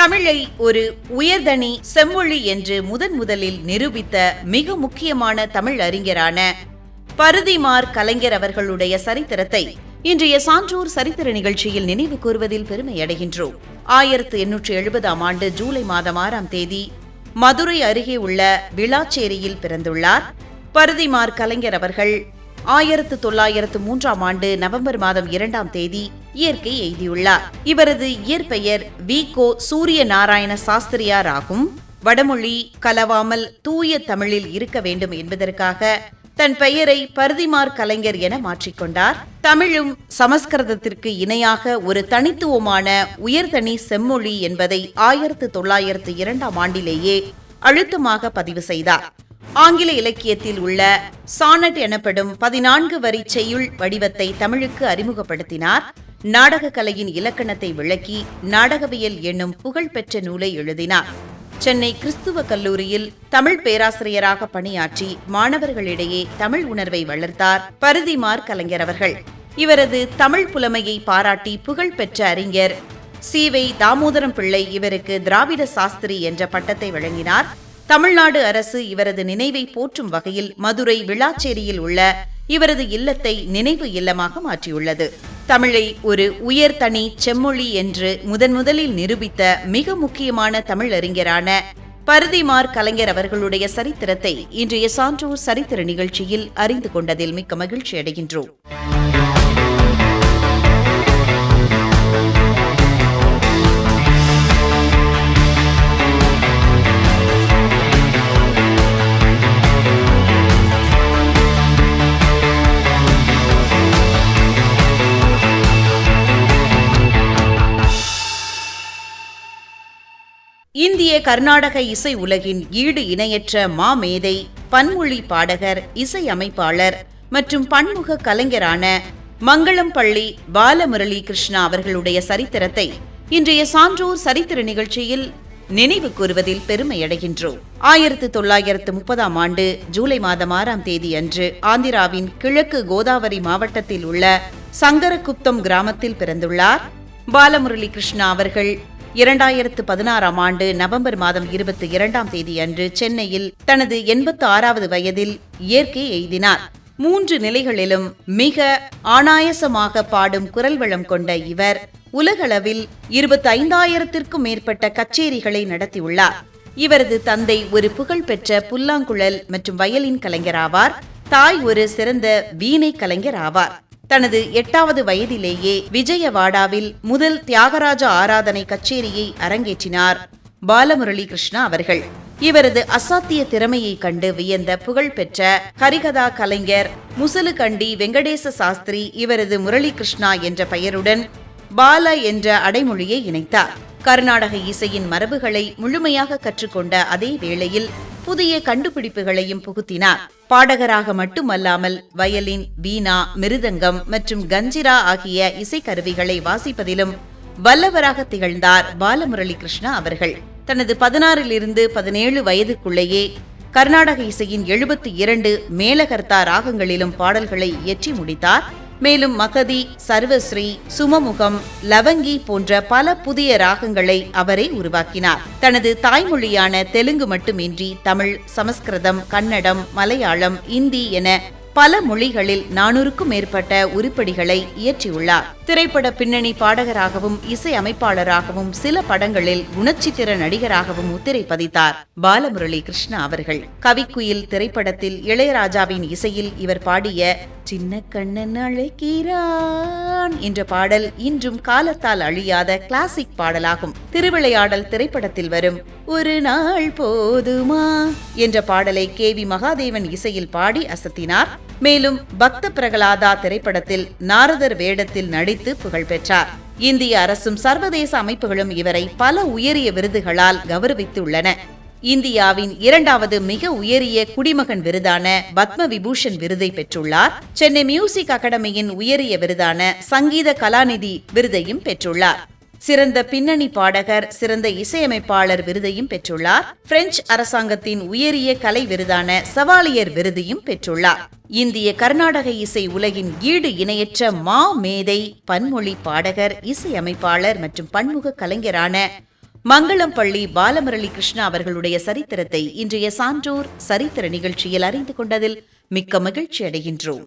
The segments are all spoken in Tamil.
தமிழை ஒரு உயர்தனி செம்மொழி என்று முதலில் நிரூபித்த மிக முக்கியமான தமிழ் அறிஞரான பரிதிமாற் கலைஞர் அவர்களுடைய சரித்திரத்தை இன்றைய சான்றோர் சரித்திர நிகழ்ச்சியில் நினைவு கூறுவதில் பெருமை அடைகின்றோம். 1870 ஆண்டு ஜூலை மாதம் 6ஆம் தேதி மதுரை அருகே உள்ள விளாச்சேரியில் பிறந்துள்ளார். பரிதிமாற் கலைஞர் அவர்கள் 1903ஆம் ஆண்டு நவம்பர் மாதம் 2ஆம் தேதி இயற்கை எய்தியுள்ளார். இவரது இயற்பெயர் வி.கோ. சூரிய நாராயண சாஸ்திரியார் ஆகும். வடமொழி கலவாமல் தூய தமிழில் இருக்க வேண்டும் என்பதற்காக தன் பெயரை பரிதிமாற் கலைஞர் என மாற்றிக்கொண்டார். தமிழும் சமஸ்கிருதத்திற்கு இணையாக ஒரு தனித்துவமான உயர்தனி செம்மொழி என்பதை 1902ஆம் ஆண்டிலேயே அழுத்தமாக பதிவு செய்தார். ஆங்கில இலக்கியத்தில் உள்ள சானட் எனப்படும் 14 வரி செய்யுள் வடிவத்தை தமிழுக்கு அறிமுகப்படுத்தினார். நாடக கலையின் இலக்கணத்தை விளக்கி நாடகவியல் என்னும் புகழ்பெற்ற நூலை எழுதினார். சென்னை கிறிஸ்துவ கல்லூரியில் தமிழ் பேராசிரியராக பணியாற்றி மாணவர்களிடையே தமிழ் உணர்வை வளர்த்தார் பரிதிமாற் கலைஞர் அவர்கள். இவரது தமிழ் புலமையை பாராட்டி புகழ்பெற்ற அறிஞர் சி.வை. தாமோதரம் பிள்ளை இவருக்கு திராவிட சாஸ்திரி என்ற பட்டத்தை வழங்கினார். தமிழ்நாடு அரசு இவரது நினைவை போற்றும் வகையில் மதுரை விளாச்சேரியில் உள்ள இவரது இல்லத்தை நினைவு இல்லமாக மாற்றியுள்ளது. தமிழை ஒரு உயர்தனி செம்மொழி என்று முதலில் நிரூபித்த மிக முக்கியமான தமிழறிஞரான பரிதிமாற் கலைஞர் அவர்களுடைய சரித்திரத்தை இன்றைய சான்றோர் சரித்திர நிகழ்ச்சியில் அறிந்து கொண்டதில் மிக்க மகிழ்ச்சி அடைகின்றோம். இந்திய கர்நாடக இசை உலகின் ஈடு இணையற்ற மாமேதை, பன்மொழி பாடகர், இசை அமைப்பாளர் மற்றும் பன்முக கலைஞரான மங்களம்பள்ளி பாலமுரளி கிருஷ்ணா அவர்களுடைய சரித்திரத்தை இன்றைய சான்றோர் சரித்திர நிகழ்ச்சியில் நினைவு கூறுவதில் பெருமையடைகின்றோம். 1930ஆம் ஆண்டு ஜூலை மாதம் 6ஆம் தேதி அன்று ஆந்திராவின் கிழக்கு கோதாவரி மாவட்டத்தில் உள்ள சங்கரகுப்தம் கிராமத்தில் பிறந்துள்ளார். பாலமுரளி கிருஷ்ணா அவர்கள் 2016ஆம் ஆண்டு நவம்பர் மாதம் 22ஆம் தேதி அன்று சென்னையில் தனது 86வது வயதில் இயற்கை எய்தினார். 3 நிலைகளிலும் மிக ஆனாயசமாக பாடும் குரல் வளம் கொண்ட இவர் உலகளவில் 25,000த்திற்கும் மேற்பட்ட கச்சேரிகளை நடத்தியுள்ளார். இவரது தந்தை ஒரு புகழ்பெற்ற புல்லாங்குழல் மற்றும் வயலின் கலைஞராவார். தாய் ஒரு சிறந்த வீணை கலைஞர் ஆவார். தனது 8வது வயதிலேயே விஜயவாடாவில் முதல் தியாகராஜ ஆராதனை கச்சேரியை அரங்கேற்றினார் பாலமுரளி கிருஷ்ணா அவர்கள். இவரது அசாத்திய திறமையை கண்டு வியந்த புகழ்பெற்ற ஹரிகதா கலைஞர் முசலுகண்டி வெங்கடேச சாஸ்திரி இவரது முரளி கிருஷ்ணா என்ற பெயருடன் பால என்ற அடைமொழியை இணைத்தார். கர்நாடக இசையின் மரபுகளை முழுமையாக கற்றுக்கொண்ட அதே வேளையில் புதிய கண்டுபிடிப்புகளையும் புகுத்தினார். பாடகராக மட்டுமல்லாமல் வயலின், வீணா, மிருதங்கம் மற்றும் கஞ்சிரா ஆகிய இசைக்கருவிகளை வாசிப்பதிலும் வல்லவராக திகழ்ந்தார் பாலமுரளி கிருஷ்ணா அவர்கள். தனது 16லிருந்து 17 வயதுக்குள்ளேயே கர்நாடக இசையின் 72 மேலகர்த்தா ராகங்களிலும் பாடல்களை இயற்றி முடித்தார். மேலும் மகதி, சர்வஸ்ரீ, சுமமுகம், லவங்கி போன்ற பல புதிய ராகங்களை அவரே உருவாக்கினார். தனது தாய்மொழியான தெலுங்கு மட்டுமின்றி தமிழ், சமஸ்கிருதம், கன்னடம், மலையாளம், இந்தி என பல மொழிகளில் 400க்கும் மேற்பட்ட உருப்படிகளை இயற்றியுள்ளார். திரைப்பட பின்னணி பாடகராகவும் இசை அமைப்பாளராகவும் சில படங்களில் குணச்சித்திர நடிகராகவும் முத்திரை பதித்தார் பாலமுரளி கிருஷ்ணா அவர்கள். கவிக்குயில் திரைப்படத்தில் இளையராஜாவின் இசையில் இவர் பாடிய சின்ன கண்ணன் அழைக்கிறான் என்ற பாடல் இன்றும் காலத்தால் அழியாத கிளாசிக் பாடலாகும். திருவிளையாடல் திரைப்படத்தில் வரும் ஒரு நாள் போதுமா என்ற பாடலை கே.வி. மகாதேவன் இசையில் பாடி அசத்தினார். மேலும் பக்த பிரகலாதா திரைப்படத்தில் நாரதர் வேடத்தில் நடித்து புகழ் பெற்றார். இந்திய அரசும் சர்வதேச அமைப்புகளும் இவரை பல உயரிய விருதுகளால் கௌரவித்துள்ளன. இந்தியாவின் 2வது மிக உயரிய குடிமகன் விருதான பத்ம விபூஷன் விருதை பெற்றுள்ளார். சென்னை மியூசிக் அகாடமியின் உயரிய விருதான சங்கீத கலாநிதி விருதையும் பெற்றுள்ளார். சிறந்த பின்னணி பாடகர், சிறந்த இசையமைப்பாளர் விருதையும் பெற்றுள்ளார். பிரெஞ்சு அரசாங்கத்தின் உயரிய கலை விருதான சவாலியர் விருதையும் பெற்றுள்ளார். இந்திய கர்நாடக இசை உலகின் ஈடு இணையற்ற மா மேதை, பன்மொழி பாடகர், இசையமைப்பாளர் மற்றும் பன்முக கலைஞரான மங்களம்பள்ளி பாலமுரளி கிருஷ்ணா அவர்களுடைய சரித்திரத்தை இன்றைய சான்றோர் சரித்திர நிகழ்ச்சியில் அறிந்து கொண்டதில் மிக்க மகிழ்ச்சி அடைகின்றோம்.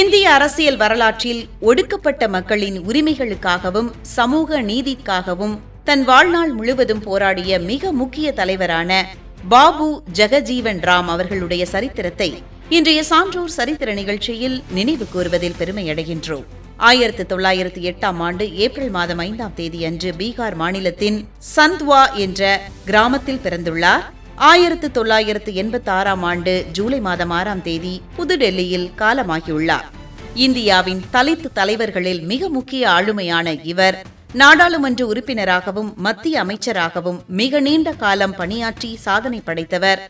இந்திய அரசியல் வரலாற்றில் ஒடுக்கப்பட்ட மக்களின் உரிமைகளுக்காகவும் சமூக நீதிக்காகவும் தன் வாழ்நாள் முழுவதும் போராடிய மிக முக்கிய தலைவரான பாபு ஜெகஜீவன் ராம் அவர்களுடைய சரித்திரத்தை இன்றைய சான்றோர் சரித்திர நிகழ்ச்சியில் நினைவு கூறுவதில் பெருமையடைகின்றோம். 1908ஆம் ஆண்டு ஏப்ரல் மாதம் 5ஆம் தேதி அன்று பீகார் மாநிலத்தின் சந்த்வா என்ற கிராமத்தில் பிறந்துள்ளார். 1986ஆம் ஆண்டு ஜூலை மாதம் 6ஆம் தேதி புதுடெல்லியில் காலமாகியுள்ளார். இந்தியாவின் தலித் தலைவர்களில் மிக முக்கிய ஆளுமையான இவர் நாடாளுமன்ற உறுப்பினராகவும் மத்திய அமைச்சராகவும் மிக நீண்ட காலம் பணியாற்றி சாதனை படைத்தவர்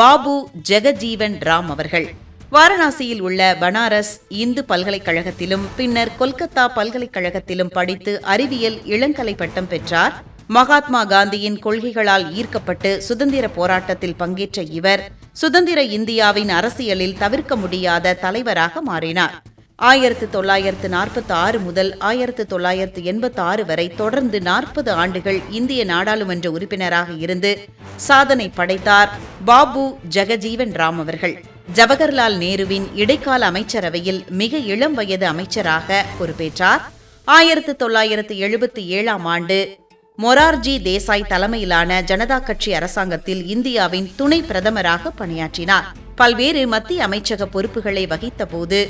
பாபு ஜெகஜீவன் ராம் அவர்கள். வாரணாசியில் உள்ள பனாரஸ் இந்து பல்கலைக்கழகத்திலும் பின்னர் கொல்கத்தா பல்கலைக்கழகத்திலும் படித்து அறிவியல் இளங்கலை பட்டம் பெற்றார். மகாத்மா காந்தியின் கொள்கைகளால் ஈர்க்கப்பட்டு சுதந்திர போராட்டத்தில் பங்கேற்ற இவர் சுதந்திர இந்தியாவின் அரசியலில் தவிர்க்க முடியாத தலைவராக மாறினார். 1946 முதல் 1986 வரை தொடர்ந்து 40 ஆண்டுகள் இந்திய நாடாளுமன்ற உறுப்பினராக இருந்து சாதனை படைத்தார் பாபு ஜெகஜீவன் ராம் அவர்கள். ஜவஹர்லால் நேருவின் இடைக்கால அமைச்சரவையில் மிக இளம் வயது அமைச்சராக பொறுப்பேற்றார். 1977ஆம் ஆண்டு மொரார்ஜி தேசாய் தலைமையிலான ஜனதா கட்சி அரசாங்கத்தில் இந்தியாவின் துணை பிரதமராக பணியாற்றினார். பல்வேறு மத்திய அமைச்சக பொறுப்புகளை வகித்தபோது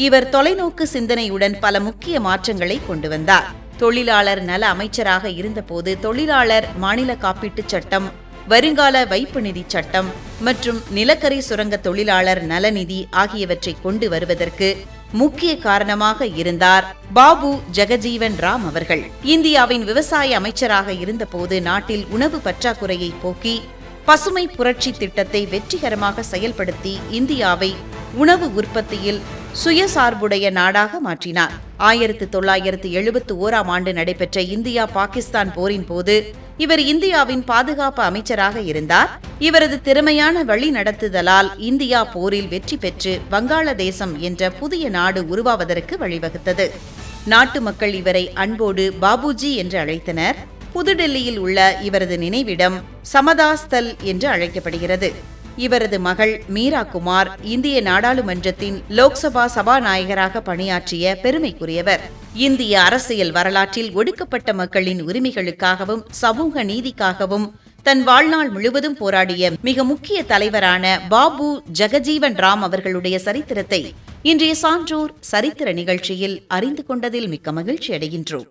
இவர் தொலைநோக்கு சிந்தனையுடன் பல முக்கிய மாற்றங்களை கொண்டு வந்தார். தொழிலாளர் நல அமைச்சராக இருந்தபோது தொழிலாளர் மாநில காப்பீட்டுச் சட்டம், வருங்கால வைப்பு நிதி சட்டம் மற்றும் நிலக்கரி சுரங்க தொழிலாளர் நலநிதி ஆகியவற்றை கொண்டு வருவதற்கு முக்கிய காரணமாக இருந்தார் பாபு ஜெகஜீவன் ராம் அவர்கள். இந்தியாவின் விவசாய அமைச்சராக இருந்தபோது நாட்டில் உணவு பற்றாக்குறையை போக்கி பசுமை புரட்சி திட்டத்தை வெற்றிகரமாக செயல்படுத்தி இந்தியாவை உணவு உற்பத்தியில் சுயசார்புடைய நாடாக மாற்றினார். 1971ஆம் ஆண்டு நடைபெற்ற இந்தியா பாகிஸ்தான் போரின் போது இவர் இந்தியாவின் பாதுகாப்பு அமைச்சராக இருந்தார். இவரது திறமையான வழி நடத்துதலால் இந்தியா போரில் வெற்றி பெற்று வங்காளதேசம் என்ற புதிய நாடு உருவாவதற்கு வழிவகுத்தது. நாட்டு மக்கள் இவரை அன்போடு பாபுஜி என்று அழைத்தனர். புதுடெல்லியில் உள்ள இவரது நினைவிடம் சமதாஸ்தல் என்று அழைக்கப்படுகிறது. இவரது மகள் மீரா குமார் இந்திய நாடாளுமன்றத்தின் லோக்சபா சபாநாயகராக பணியாற்றிய பெருமைக்குரியவர். இந்திய அரசியல் வரலாற்றில் ஒடுக்கப்பட்ட மக்களின் உரிமைகளுக்காகவும் சமூக நீதிக்காகவும் தன் வாழ்நாள் முழுவதும் போராடிய மிக முக்கிய தலைவரான பாபு ஜெகஜீவன் ராம் அவர்களுடைய சரித்திரத்தை இன்றைய சான்றோர் சரித்திர நிகழ்ச்சியில் அறிந்து கொண்டதில் மிக்க மகிழ்ச்சி அடைகின்றோம்.